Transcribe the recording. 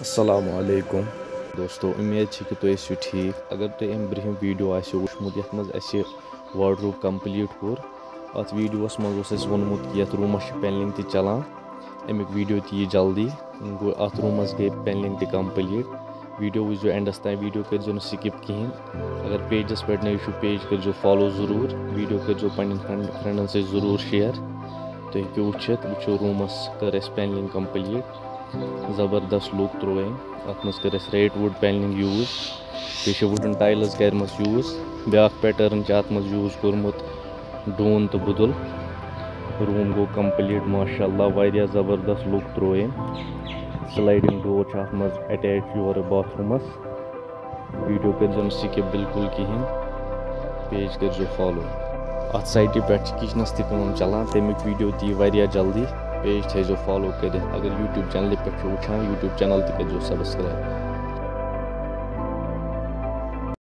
अस्सलामुअलैकुम दोस्तों, उम्मीद है कि तुम ऐसे ठीक। अगर तुम अम ब्रहम वीडियो आसो वुचमुत यथ मज असे वार्डरोब कंप्लीट कोर अत वीडियोस मज वोनमुत कि यथ रूमस पेनलिंग ति चलान अमिक वीडियो ती जल्दी गो अत रूमस गई पेनलिंग ति कंप्लीट। वीडियो वुचो एंडस तान, वीडियो करो स्किप कहें। अगर पेजस पे नयो पेज करो फॉलो जरूर, वीडियो करो पन्न फ्रेंडन से जरूर शेयर। तुम हेको वुचित वो रूमस कर पेनलिंग कंप्लीट, ज़बरदस्त लुक त्रो अत मज कर रेड वुड पेनलिंग यूज, बे वुडन टाइल्स कर यूज, ब्या पैटर्न अत मज यूज कोर्मुत डून तो बुदुल। रूम गो कंप्लीट माशाल्लाह, वारिया ज़बरदस्त लुक त्रो स्लाइडिंग डोर अत मज अटैच योर बाथरूमस। वीडियो कर स्किप बिल्कुल कहें, पेज कर फॉलो। अत साइड पे किचनस तम चलान, तमिक वीडियो ती वारिया जल्दी। पेज थो फॉलो कर। अगर यूट्यूब चैनल पे वुचान, यूट्यूब चैनल तक सब्सक्राइब।